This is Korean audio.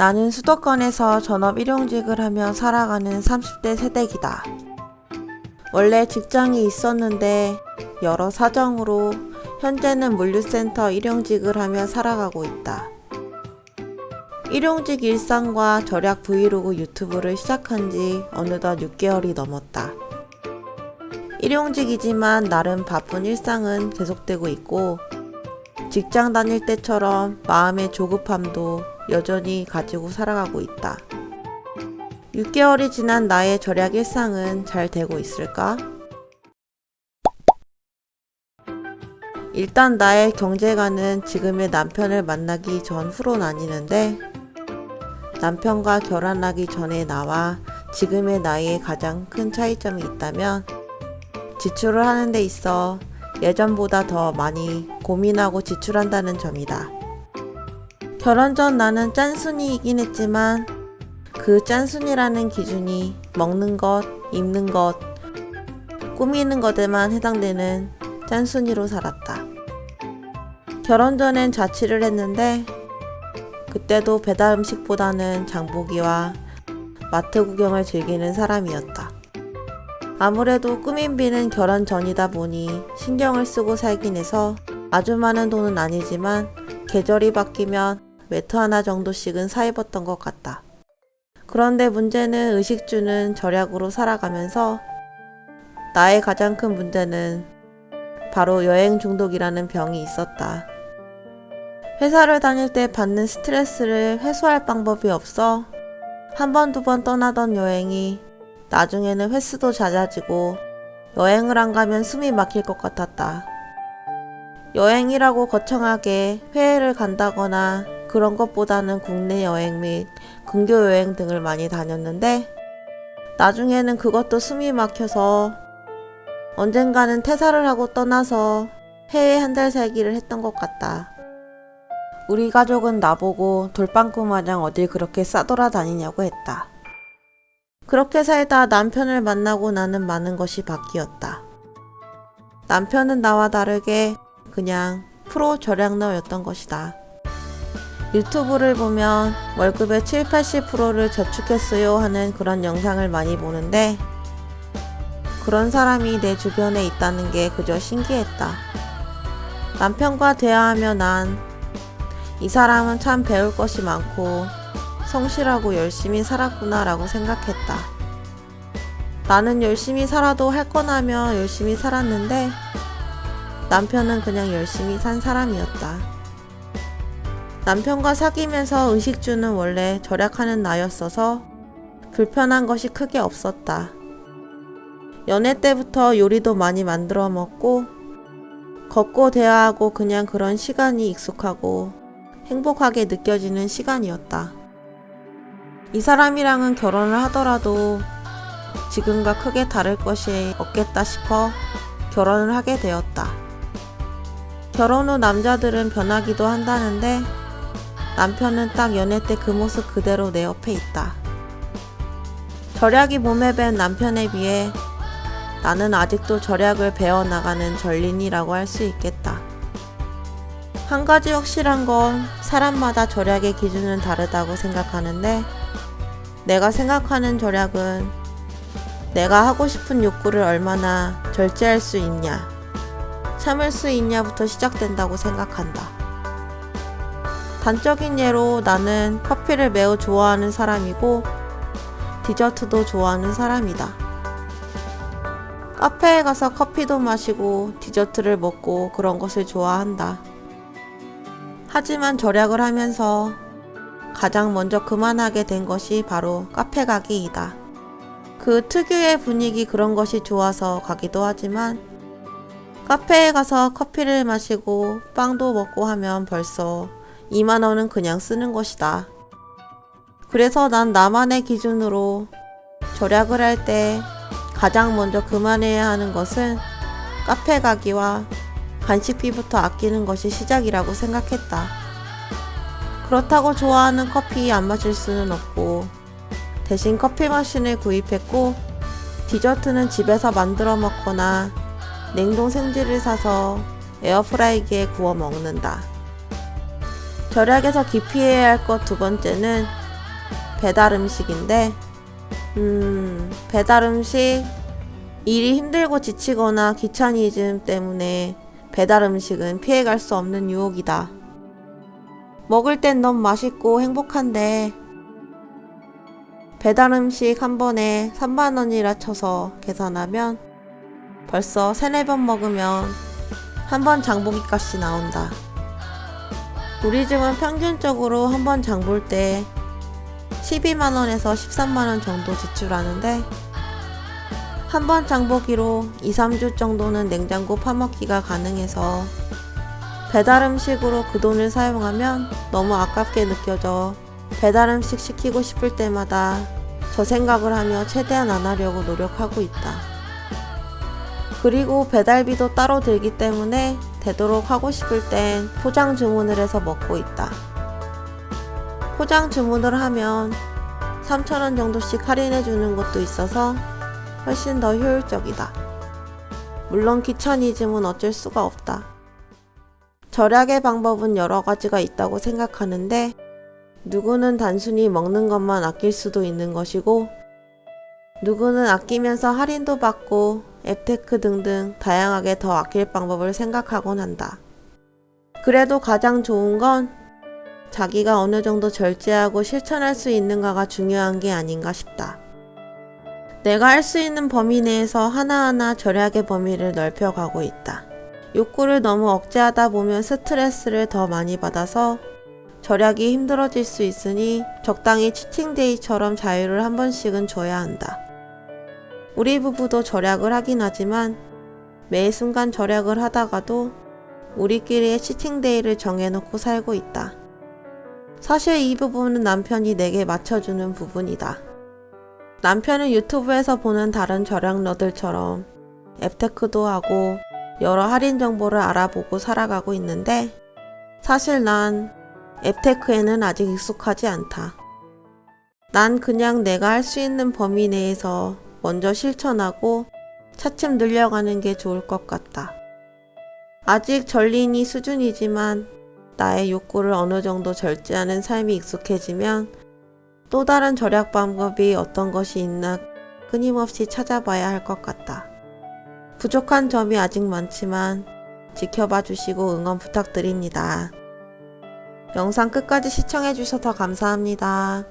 나는 수도권에서 전업 일용직을 하며 살아가는 30대 새댁이다. 원래 직장이 있었는데 여러 사정으로 현재는 물류센터 일용직을 하며 살아가고 있다. 일용직 일상과 절약 브이로그 유튜브를 시작한 지 어느덧 6개월이 넘었다. 일용직이지만 나름 바쁜 일상은 계속되고 있고 직장 다닐 때처럼 마음의 조급함도 여전히 가지고 살아가고 있다. 6개월이 지난 나의 절약 일상은 잘 되고 있을까? 일단 나의 경제관은 지금의 남편을 만나기 전후로 나뉘는데 남편과 결혼하기 전에 나와 지금의 나이에 가장 큰 차이점이 있다면 지출을 하는 데 있어 예전보다 더 많이 고민하고 지출한다는 점이다. 결혼 전 나는 짠순이이긴 했지만 그 짠순이라는 기준이 먹는 것, 입는 것, 꾸미는 것에만 해당되는 짠순이로 살았다. 결혼 전엔 자취를 했는데 그때도 배달 음식보다는 장보기와 마트 구경을 즐기는 사람이었다. 아무래도 꾸민비는 결혼 전이다 보니 신경을 쓰고 살긴 해서 아주 많은 돈은 아니지만 계절이 바뀌면 매트 하나 정도씩은 사입었던 것 같다. 그런데 문제는 의식주는 절약으로 살아가면서 나의 가장 큰 문제는 바로 여행 중독이라는 병이 있었다. 회사를 다닐 때 받는 스트레스를 해소할 방법이 없어 한 번, 두 번 떠나던 여행이 나중에는 횟수도 잦아지고 여행을 안 가면 숨이 막힐 것 같았다. 여행이라고 거창하게 해외를 간다거나 그런 것보다는 국내 여행 및 근교 여행 등을 많이 다녔는데 나중에는 그것도 숨이 막혀서 언젠가는 퇴사를 하고 떠나서 해외에 한 달 살기를 했던 것 같다. 우리 가족은 나보고 돌방구 마냥 어딜 그렇게 싸돌아다니냐고 했다. 그렇게 살다 남편을 만나고 나는 많은 것이 바뀌었다. 남편은 나와 다르게 그냥 프로 절약러였던 것이다. 유튜브를 보면 월급의 7, 80%를 저축했어요 하는 그런 영상을 많이 보는데 그런 사람이 내 주변에 있다는 게 그저 신기했다. 남편과 대화하며 난 이 사람은 참 배울 것이 많고 성실하고 열심히 살았구나 라고 생각했다. 나는 열심히 살아도 할 거나며 열심히 살았는데 남편은 그냥 열심히 산 사람이었다. 남편과 사귀면서 의식주는 원래 절약하는 나였어서 불편한 것이 크게 없었다. 연애 때부터 요리도 많이 만들어 먹고 걷고 대화하고 그냥 그런 시간이 익숙하고 행복하게 느껴지는 시간이었다. 이 사람이랑은 결혼을 하더라도 지금과 크게 다를 것이 없겠다 싶어 결혼을 하게 되었다. 결혼 후 남자들은 변하기도 한다는데 남편은 딱 연애 때 그 모습 그대로 내 옆에 있다. 절약이 몸에 밴 남편에 비해 나는 아직도 절약을 배워나가는 전린이라고 할 수 있겠다. 한 가지 확실한 건 사람마다 절약의 기준은 다르다고 생각하는데 내가 생각하는 절약은 내가 하고 싶은 욕구를 얼마나 절제할 수 있냐, 참을 수 있냐부터 시작된다고 생각한다. 단적인 예로 나는 커피를 매우 좋아하는 사람이고 디저트도 좋아하는 사람이다. 카페에 가서 커피도 마시고 디저트를 먹고 그런 것을 좋아한다. 하지만 절약을 하면서 가장 먼저 그만하게 된 것이 바로 카페 가기이다. 그 특유의 분위기 그런 것이 좋아서 가기도 하지만 카페에 가서 커피를 마시고 빵도 먹고 하면 벌써 2만 원은 그냥 쓰는 것이다. 그래서 난 나만의 기준으로 절약을 할 때 가장 먼저 그만해야 하는 것은 카페 가기와 간식비부터 아끼는 것이 시작이라고 생각했다. 그렇다고 좋아하는 커피 안 마실 수는 없고 대신 커피 머신을 구입했고 디저트는 집에서 만들어 먹거나 냉동 생지를 사서 에어프라이기에 구워 먹는다. 절약에서 기피해야 할 것 두 번째는 배달 음식인데, 배달 음식, 일이 힘들고 지치거나 귀차니즘 때문에 배달 음식은 피해갈 수 없는 유혹이다. 먹을 땐 너무 맛있고 행복한데, 배달 음식 한 번에 3만원이라 쳐서 계산하면 벌써 3-4번 먹으면 한 번 장보기 값이 나온다. 우리 집은 평균적으로 한 번 장볼 때 12만원에서 13만원 정도 지출하는데, 한 번 장보기로 2-3주 정도는 냉장고 파먹기가 가능해서 배달 음식으로 그 돈을 사용하면 너무 아깝게 느껴져 배달 음식 시키고 싶을 때마다 저 생각을 하며 최대한 안 하려고 노력하고 있다. 그리고 배달비도 따로 들기 때문에 되도록 하고 싶을 땐 포장 주문을 해서 먹고 있다. 포장 주문을 하면 3,000원 정도씩 할인해 주는 곳도 있어서 훨씬 더 효율적이다. 물론 귀차니즘은 어쩔 수가 없다. 절약의 방법은 여러 가지가 있다고 생각하는데, 누구는 단순히 먹는 것만 아낄 수도 있는 것이고, 누구는 아끼면서 할인도 받고 앱테크 등등 다양하게 더 아낄 방법을 생각하곤 한다. 그래도 가장 좋은 건 자기가 어느 정도 절제하고 실천할 수 있는가가 중요한 게 아닌가 싶다. 내가 할 수 있는 범위 내에서 하나하나 절약의 범위를 넓혀가고 있다. 욕구를 너무 억제하다 보면 스트레스를 더 많이 받아서 절약이 힘들어질 수 있으니 적당히 치팅데이처럼 자유를 한 번씩은 줘야 한다. 우리 부부도 절약을 하긴 하지만 매 순간 절약을 하다가도 우리끼리의 치팅데이를 정해놓고 살고 있다. 사실 이 부분은 남편이 내게 맞춰주는 부분이다. 남편은 유튜브에서 보는 다른 절약러들처럼 앱테크도 하고 여러 할인 정보를 알아보고 살아가고 있는데, 사실 난 앱테크에는 아직 익숙하지 않다. 난 그냥 내가 할 수 있는 범위 내에서 먼저 실천하고 차츰 늘려가는 게 좋을 것 같다. 아직 전린이 수준이지만 나의 욕구를 어느 정도 절제하는 삶이 익숙해지면 또 다른 절약 방법이 어떤 것이 있나 끊임없이 찾아봐야 할 것 같다. 부족한 점이 아직 많지만 지켜봐 주시고 응원 부탁드립니다. 영상 끝까지 시청해 주셔서 감사합니다.